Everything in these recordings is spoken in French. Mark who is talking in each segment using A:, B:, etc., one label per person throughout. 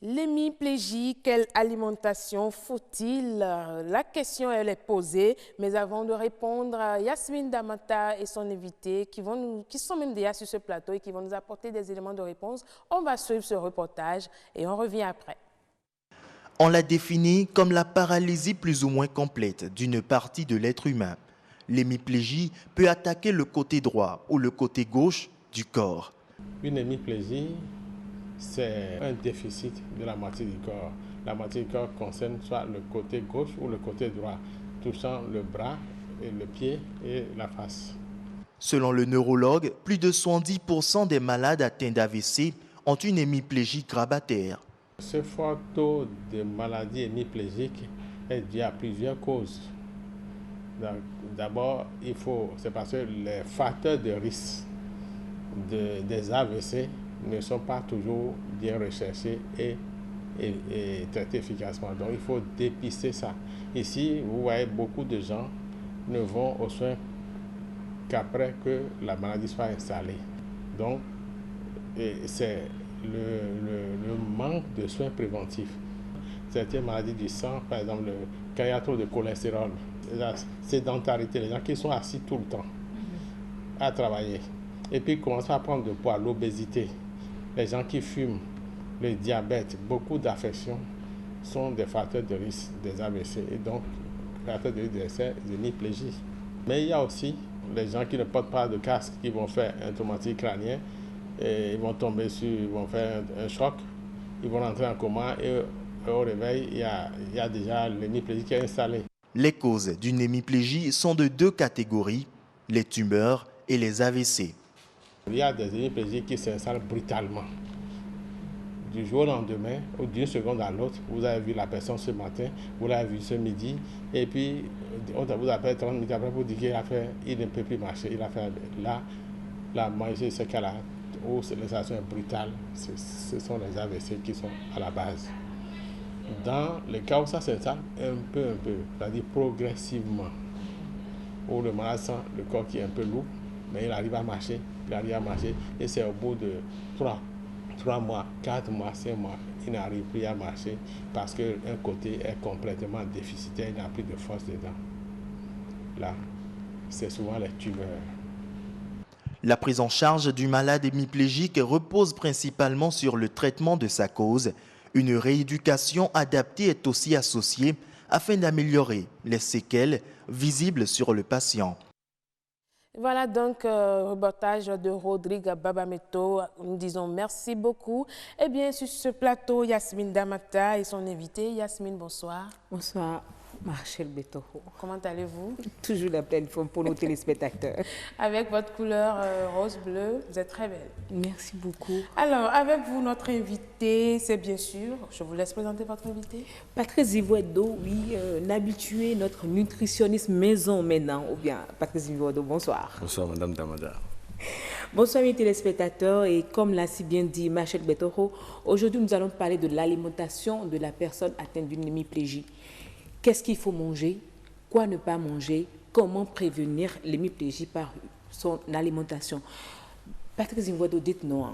A: L'hémiplégie, quelle alimentation faut-il? La question elle est posée, mais avant de répondre, Yasmine Damata et son invité qui sont même déjà sur ce plateau et qui vont nous apporter des éléments de réponse, on va suivre ce reportage et on revient après.
B: On la définit comme la paralysie plus ou moins complète d'une partie de l'être humain. L'hémiplégie peut attaquer le côté droit ou le côté gauche du corps.
C: Une hémiplégie, c'est un déficit de la moitié du corps. La moitié du corps concerne soit le côté gauche ou le côté droit, touchant le bras, et le pied et la face.
B: Selon le neurologue, plus de 70% des malades atteints d'AVC ont une hémiplégie grabataire.
C: Ce fort taux de maladies hémiplégiques est dû à plusieurs causes. D'abord, c'est parce que les facteurs de risque des AVC ne sont pas toujours bien recherchés et traités efficacement. Donc, il faut dépister ça. Ici, vous voyez, beaucoup de gens ne vont aux soins qu'après que la maladie soit installée. Donc, c'est le manque de soins préventifs. Certaines maladies du sang, par exemple, quand il y a trop de cholestérol, la sédentarité, les gens qui sont assis tout le temps à travailler, et puis commencent à prendre de poids, l'obésité, les gens qui fument, le diabète, beaucoup d'affections sont des facteurs de risque des AVC et donc facteurs de risque des hémiplégies. Mais il y a aussi les gens qui ne portent pas de casque, qui vont faire un traumatisme crânien, et ils vont tomber ils vont faire un choc, ils vont rentrer en coma et au réveil, il y a déjà l'hémiplégie qui est installée.
B: Les causes d'une hémiplégie sont de deux catégories, les tumeurs et les AVC.
C: Il y a des hémiplégies qui s'installent brutalement. Du jour au lendemain, ou d'une seconde à l'autre, vous avez vu la personne ce matin, vous l'avez vu ce midi, et puis on vous appelle 30 minutes après pour dire qu'il ne peut plus marcher. Il a fait la majorité de ce cas-là, où l'installation est brutale, ce sont les AVC qui sont à la base. Dans les cas où ça s'installe un peu, c'est-à-dire progressivement, où le malade sent le corps qui est un peu lourd, mais il arrive à marcher, et c'est au bout de 3 mois, 4 mois, 5 mois, il n'arrive plus à marcher parce qu'un côté est complètement déficitaire, il n'a plus de force dedans. Là, c'est souvent les tumeurs.
B: La prise en charge du malade hémiplégique repose principalement sur le traitement de sa cause. Une rééducation adaptée est aussi associée afin d'améliorer les séquelles visibles sur le patient.
A: Voilà donc reportage de Rodrigue Babameto. Nous disons merci beaucoup. Eh bien, sur ce plateau, Yasmine Damata et son invité. Yasmine, bonsoir.
D: Bonsoir, Marcel Betoro.
A: Comment allez-vous?
D: Toujours la pleine forme pour nos téléspectateurs.
A: Avec votre couleur rose-bleu, vous êtes très belle.
D: Merci beaucoup.
A: Alors, avec vous, notre invité, c'est bien sûr, je vous laisse présenter votre invité.
D: Patrice Zivoedo, oui, l'habitué, notre nutritionniste maison maintenant. Ou bien, Patrice Zivoedo, bonsoir.
E: Bonsoir, Madame Damada.
D: Bonsoir, mes téléspectateurs. Et comme l'a si bien dit Marcel Betoro, aujourd'hui, nous allons parler de l'alimentation de la personne atteinte d'une hémiplégie. Qu'est-ce qu'il faut manger? Quoi ne pas manger? Comment prévenir l'hémiplégie par son alimentation? Patrick Zivoedo, dites-nous,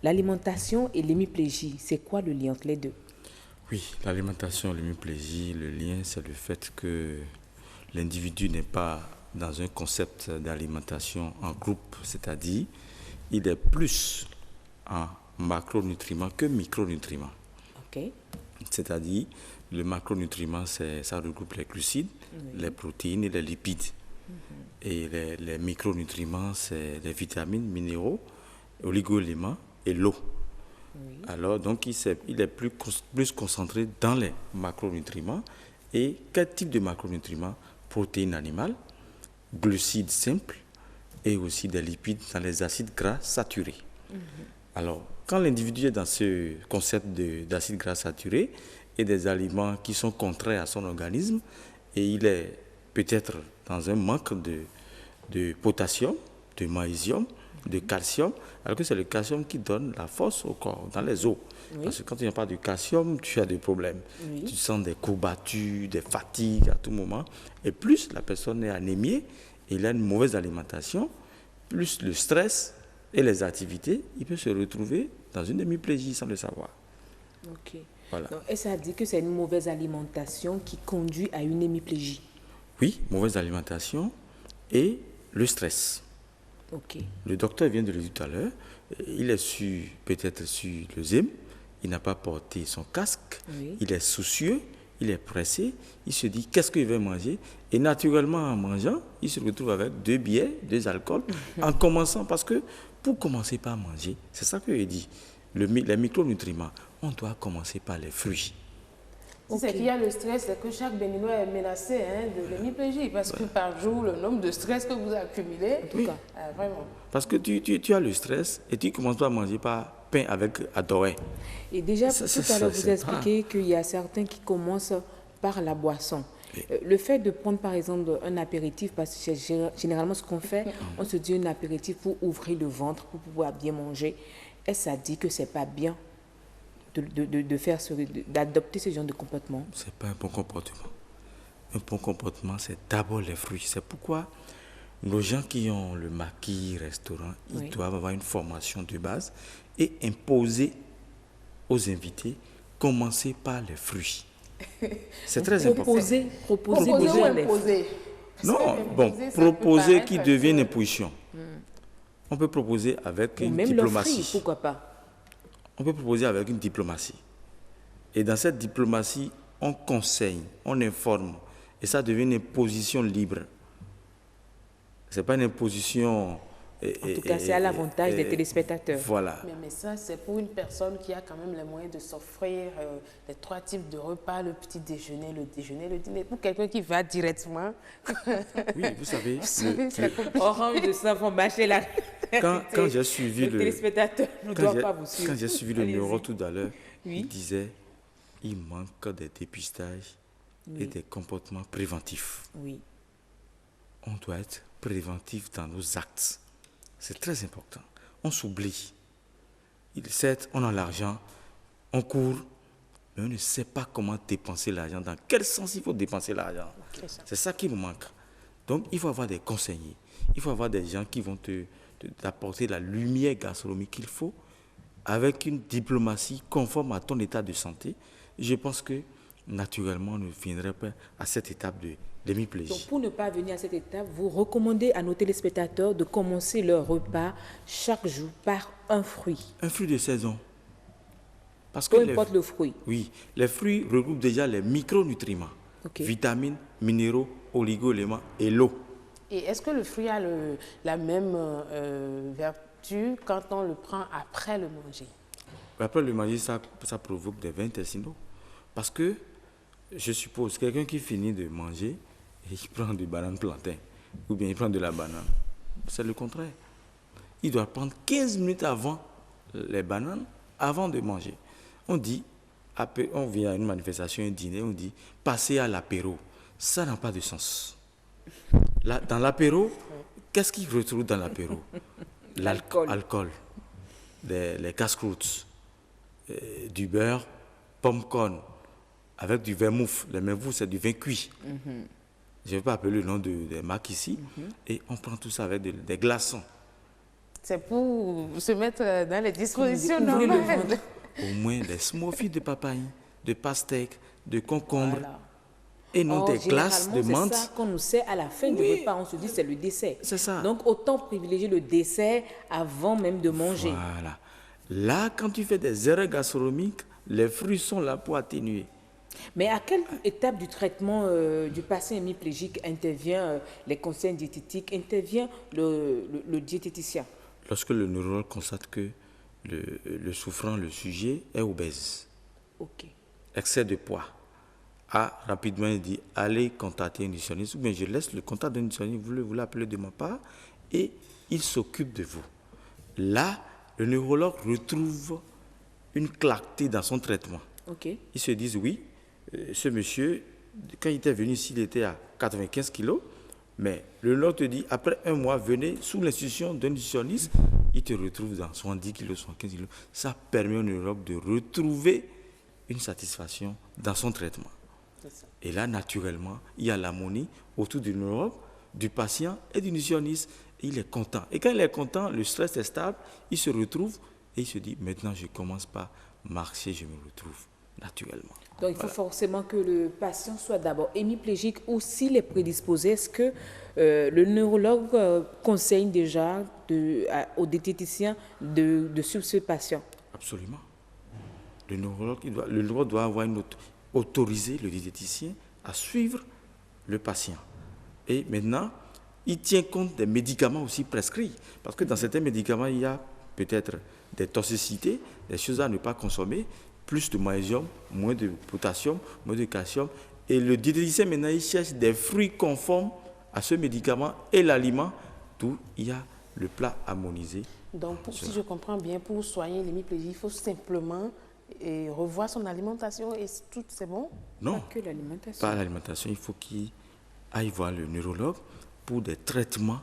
D: l'alimentation et l'hémiplégie, c'est quoi le lien entre les deux?
E: Oui, l'alimentation et l'hémiplégie, le lien, c'est le fait que l'individu n'est pas dans un concept d'alimentation en groupe, c'est-à-dire il est plus en macronutriments que micronutriments.
D: Ok.
E: C'est-à-dire, le macronutriment, ça regroupe les glucides, oui, les protéines et les lipides. Et les micronutriments, c'est les vitamines, minéraux, oligo-éléments et l'eau. Oui. Alors, donc, il est plus concentré dans les macronutriments. Et quel type de macronutriments? Protéines animales, glucides simples et aussi des lipides dans les acides gras saturés. Alors, quand l'individu est dans ce concept d'acides gras saturés et des aliments qui sont contraires à son organisme, et il est peut-être dans un manque de potassium, de magnésium, de calcium, alors que c'est le calcium qui donne la force au corps, dans les os. Oui. Parce que quand tu n'as pas de calcium, tu as des problèmes. Oui. Tu sens des courbatures, des fatigues à tout moment. Et plus la personne est anémiée, et il a une mauvaise alimentation, plus le stress et les activités, il peut se retrouver dans une hémiplégie sans le savoir.
D: Ok.
E: Voilà.
D: Donc, est-ce à dire que c'est une mauvaise alimentation qui conduit à une hémiplégie?
E: Oui, mauvaise alimentation et le stress.
D: Ok.
E: Le docteur vient de le dire tout à l'heure, il est peut-être sur le ZEM, il n'a pas porté son casque,
D: Oui.
E: il est soucieux, il est pressé, il se dit qu'est-ce qu'il va manger, et naturellement en mangeant, il se retrouve avec 2 bières, 2 alcools, en commençant, parce que pour commencer par manger, c'est ça que je dis, les micronutriments, on doit commencer par les fruits.
A: Si c'est qu'il y a le stress, c'est que chaque Béninois est menacé de l'hémiplégie, parce que par jour, le nombre de stress que vous accumulez, en tout cas, vraiment.
E: Parce que tu as le stress et tu commences par manger par pain avec adoré.
D: Et déjà, tout à l'heure, vous expliquez qu'il y a certains qui commencent par la boisson. Le fait de prendre, par exemple, un apéritif, parce que c'est généralement ce qu'on fait, on se dit un apéritif pour ouvrir le ventre, pour pouvoir bien manger. Est-ce à dire que c'est pas bien d'adopter ce genre de comportement?
E: C'est pas un bon comportement. Un bon comportement, c'est d'abord les fruits. C'est pourquoi nos gens qui ont le maquis restaurant, ils doivent avoir une formation de base et imposer aux invités, commencer par les fruits. C'est très important.
A: Proposer ou imposer?
E: Non, bon, proposer qui devient une imposition. On peut proposer avec une diplomatie.
D: Fruits, pourquoi pas?
E: On peut proposer avec une diplomatie. Et dans cette diplomatie, on conseille, on informe. Et ça devient une imposition libre. Ce n'est pas une imposition...
D: En tout cas, c'est à l'avantage des téléspectateurs.
E: Voilà.
A: Mais ça, c'est pour une personne qui a quand même les moyens de s'offrir les 3 types de repas, le petit déjeuner, le dîner. Pour quelqu'un qui va directement...
E: Oui, vous savez...
D: Orange de savon mâché là.
E: Quand j'ai suivi le
D: téléspectateur ne doit pas vous suivre.
E: Quand j'ai suivi le numéro tout à l'heure,
D: oui.
E: Il disait il manque des dépistages et des comportements préventifs.
D: Oui.
E: On doit être préventif dans nos actes. C'est très important. On s'oublie. Certes, on a l'argent, on court, mais on ne sait pas comment dépenser l'argent, dans quel sens il faut dépenser l'argent. C'est ça qui nous manque. Donc, il faut avoir des conseillers. Il faut avoir des gens qui vont t'apporter la lumière gastronomique qu'il faut, avec une diplomatie conforme à ton état de santé. Je pense que, naturellement, on ne viendrait pas à cette étape de l'hémiplégie.
D: Donc, pour ne pas venir à cette étape, vous recommandez à nos téléspectateurs de commencer leur repas chaque jour par un fruit.
E: Un fruit de saison. Parce que
D: peu importe le fruit.
E: Oui, les fruits regroupent déjà les micronutriments, vitamines, minéraux, oligo-éléments et l'eau.
A: Et est-ce que le fruit a la même vertu quand on le prend après le manger?
E: Après le manger, ça provoque des veines intestinaux. Parce que, je suppose, quelqu'un qui finit de manger, et il prend du banane plantain, ou bien il prend de la banane, c'est le contraire. Il doit prendre 15 minutes avant les bananes, avant de manger. On dit, on vient à une manifestation, un dîner, on dit, passer à l'apéro. Ça n'a pas de sens. Là, dans l'apéro, qu'est-ce qu'il retrouve dans l'apéro? L'alcool, les casse-croûtes, du beurre, pomme-corn, avec du vermouth. Le vermouth, c'est du vin cuit. Je ne vais pas appeler le nom des marques ici. Et on prend tout ça avec des glaçons.
A: C'est pour se mettre dans les dispositions normales.
E: Au moins des smoothies de papaye, de pastèque, de concombre. Voilà. Et non des glaces de menthe.
D: C'est ça qu'on nous sert à la fin du repas. On se dit c'est le dessert.
E: C'est ça.
D: Donc autant privilégier le dessert avant même de manger.
E: Voilà. Là, quand tu fais des erreurs gastronomiques, les fruits sont là pour atténuer.
D: Mais à quelle étape du traitement du patient hémiplégique intervient les conseils diététiques, intervient le diététicien?
E: Lorsque le neurologue constate que le souffrant, le sujet, est obèse, excès de poids, rapidement il dit allez contacter un nutritionniste, ou bien je laisse le contact d'un nutritionniste, vous l'appelez de ma part, et il s'occupe de vous. Là, le neurologue retrouve une clarté dans son traitement. Ils se disent oui, ce monsieur, quand il était venu ici, il était à 95 kilos, mais le neurologue te dit après un mois, venez sous l'institution d'un nutritionniste, il te retrouve dans 70 kilos, 75 kilos. Ça permet au neurologue de retrouver une satisfaction dans son traitement. Et là, naturellement, il y a l'harmonie autour du neurologue. du patient et du nutritionniste. Et il est content. Et quand il est content, le stress est stable, il se retrouve et il se dit, maintenant je commence par marcher, je me retrouve naturellement.
D: Donc il faut forcément que le patient soit d'abord hémiplégique ou s'il est prédisposé, est-ce que le neurologue conseille déjà au diététicien de suivre ce patient?
E: Absolument. Le neurologue doit avoir autoriser le diététicien à suivre le patient. Et maintenant, il tient compte des médicaments aussi prescrits. Parce que dans certains médicaments, il y a peut-être des toxicités, des choses à ne pas consommer, plus de magnésium, moins de potassium, moins de calcium. Et le diététicien, maintenant, il cherche des fruits conformes à ce médicament et l'aliment, d'où il y a le plat harmonisé.
A: Donc, si je comprends bien, pour soigner l'hémiplégie, il faut simplement revoir son alimentation et tout, c'est bon?
E: Non,
D: pas que l'alimentation.
E: Pas l'alimentation. Il faut qu'il aille voir le neurologue pour des traitements.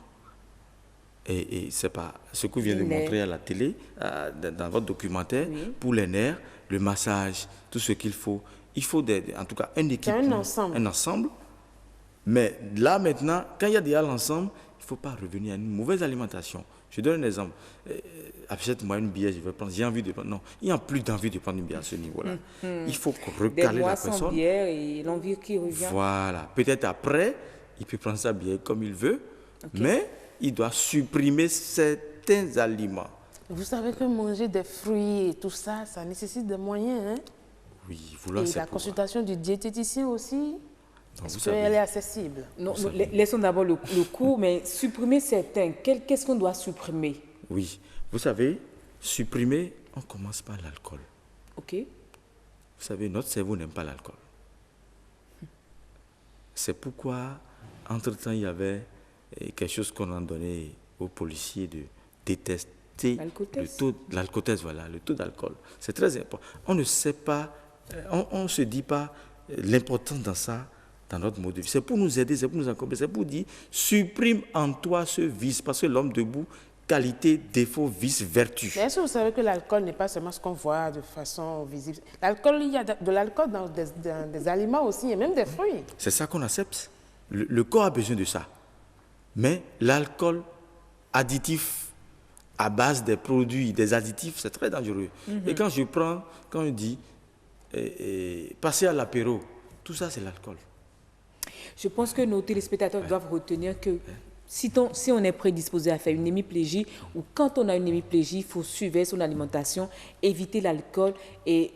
E: Et c'est pas ce que vous venez de montrer à la télé, dans votre documentaire, oui. Pour les nerfs, le massage, tout ce qu'il faut. Il faut en tout cas un équipement, un ensemble. Mais là maintenant, quand il y a déjà l'ensemble, il ne faut pas revenir à une mauvaise alimentation. Je donne un exemple. Achète-moi une bière, je vais prendre. J'ai envie de prendre. Non, il n'y a plus d'envie de prendre une bière à ce niveau-là. Il faut recaler la personne.
D: Sans bière et l'envie qui revient.
E: Voilà. Peut-être après, il peut prendre sa bière comme il veut, mais il doit supprimer certains aliments.
A: Vous savez que manger des fruits et tout ça, ça nécessite des moyens. Hein?
E: Oui,
A: et la consultation du diététicien aussi. Est-ce qu'elle est accessible?
D: Non, laissons d'abord le cours, mais supprimer certains, qu'est-ce qu'on doit supprimer?
E: Oui, vous savez, supprimer, on commence par l'alcool.
D: Ok.
E: Vous savez, notre cerveau n'aime pas l'alcool. C'est pourquoi, entre-temps, il y avait quelque chose qu'on a donné aux policiers de détester le taux de l'alcotest, voilà, le taux d'alcool. C'est très important. On ne sait pas, on ne se dit pas l'importance dans ça, dans notre mode de vie. C'est pour nous aider, c'est pour nous accompagner, c'est pour dire, supprime en toi ce vice, parce que l'homme debout, qualité, défaut, vice, vertu.
A: Mais est-ce que vous savez que l'alcool n'est pas seulement ce qu'on voit de façon visible? L'alcool, il y a de l'alcool dans des aliments aussi, et même des fruits.
E: C'est ça qu'on accepte. Le corps a besoin de ça. Mais l'alcool additif à base des produits, des additifs, c'est très dangereux. Et quand je dis, passer à l'apéro, tout ça, c'est l'alcool.
D: Je pense que nos téléspectateurs doivent retenir que si on est prédisposé à faire une hémiplégie ou quand on a une hémiplégie, il faut suivre son alimentation, éviter l'alcool et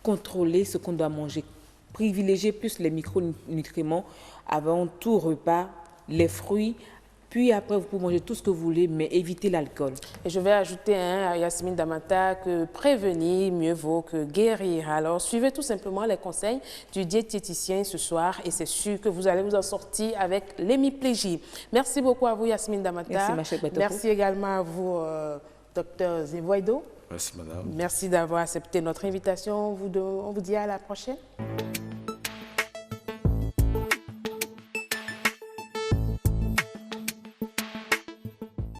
D: contrôler ce qu'on doit manger. Privilégier plus les micronutriments avant tout repas, les fruits, puis après vous pouvez manger tout ce que vous voulez, mais évitez l'alcool.
A: Et je vais ajouter à Yasmine Damata que prévenir mieux vaut que guérir. Alors suivez tout simplement les conseils du diététicien ce soir et c'est sûr que vous allez vous en sortir avec l'hémiplégie. Merci beaucoup à vous Yasmine Damata.
D: Merci Machel Betoko.
A: Merci également à vous Dr Zévoido.
E: Merci madame.
A: Merci d'avoir accepté notre invitation. On vous dit à la prochaine.